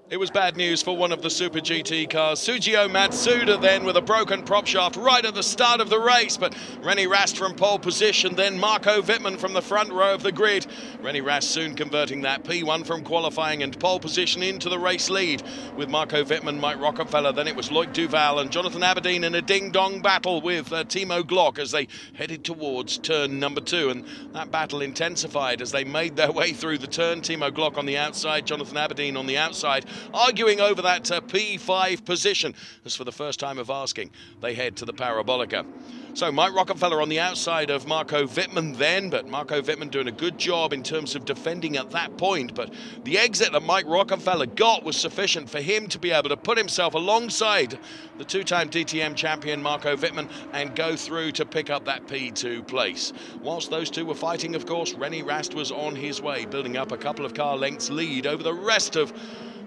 It was bad news for one of the Super GT cars. Sugio Matsuda then with a broken prop shaft right at the start of the race, but René Rast from pole position, then Marco Wittmann from the front row of the grid. René Rast soon converting that P1 from qualifying and pole position into the race lead with Marco Wittmann, Mike Rockefeller. Then it was Loic Duval and Jonathan Aberdeen in a ding-dong battle with Timo Glock as they headed towards turn number 2, and that battle intensified as they made their way through the turn. Timo Glock on the outside, Jonathan Aberdeen on the outside, arguing over that P5 position, as for the first time of asking, they head to the Parabolica. So Mike Rockefeller on the outside of Marco Wittmann then, but Marco Wittmann doing a good job in terms of defending at that point, but the exit that Mike Rockefeller got was sufficient for him to be able to put himself alongside the two-time DTM champion Marco Wittmann and go through to pick up that P2 place. Whilst those two were fighting, of course, René Rast was on his way, building up a couple of car lengths lead over the rest of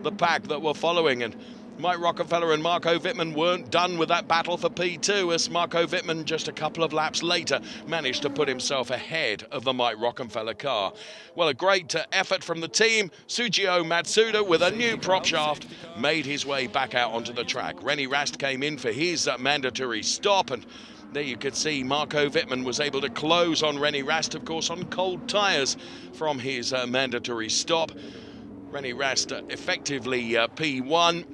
the pack that were following, and Mike Rockefeller and Marco Wittmann weren't done with that battle for P2, as Marco Wittmann just a couple of laps later managed to put himself ahead of the Mike Rockefeller car. Well, a great effort from the team. Sugio Matsuda with a new prop shaft made his way back out onto the track. René Rast came in for his mandatory stop, and there you could see Marco Wittmann was able to close on René Rast, of course, on cold tyres from his mandatory stop. René Rast effectively P1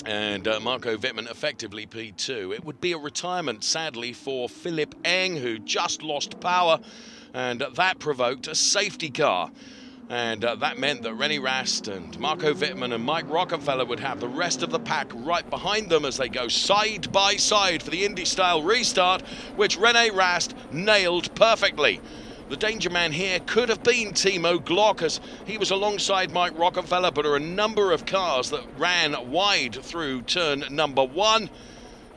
and Marco Wittmann effectively P2. It would be a retirement, sadly, for Philipp Eng, who just lost power, and that provoked a safety car. And that meant that René Rast and Marco Wittmann and Mike Rockefeller would have the rest of the pack right behind them as they go side by side for the Indy-style restart, which René Rast nailed perfectly. The danger man here could have been Timo Glock, as he was alongside Mike Rockefeller, but there are a number of cars that ran wide through turn number 1.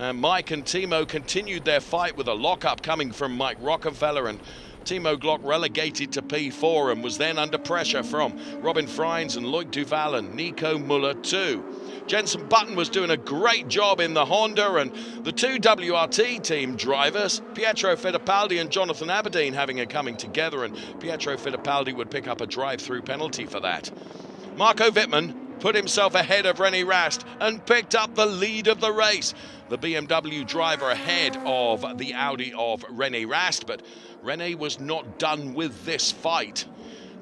And Mike and Timo continued their fight with a lockup coming from Mike Rockefeller, and Timo Glock relegated to P4 and was then under pressure from Robin Freins and Loic Duval and Nico Muller too. Jenson Button was doing a great job in the Honda, and the two WRT team drivers, Pietro Fittipaldi and Jonathan Aberdeen, having a coming together, and Pietro Fittipaldi would pick up a drive-through penalty for that. Marco Wittmann put himself ahead of René Rast and picked up the lead of the race. The BMW driver ahead of the Audi of René Rast, but René was not done with this fight.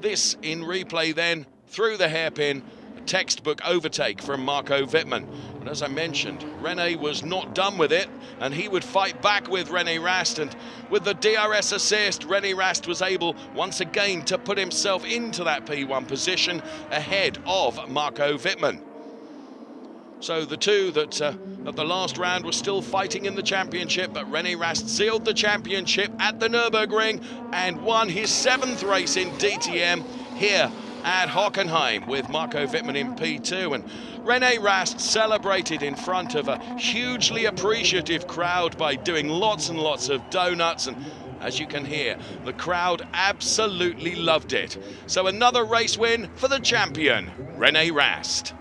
This in replay then, through the hairpin, textbook overtake from Marco Wittmann. But as I mentioned, René was not done with it, and he would fight back with René Rast, and with the DRS assist, René Rast was able once again to put himself into that P1 position ahead of Marco Wittmann. So the two that at the last round were still fighting in the championship, but René Rast sealed the championship at the Nürburgring and won his 7th race in DTM here at Hockenheim with Marco Wittmann in P2, and René Rast celebrated in front of a hugely appreciative crowd by doing lots and lots of donuts, and as you can hear, the crowd absolutely loved it. So another race win for the champion, René Rast.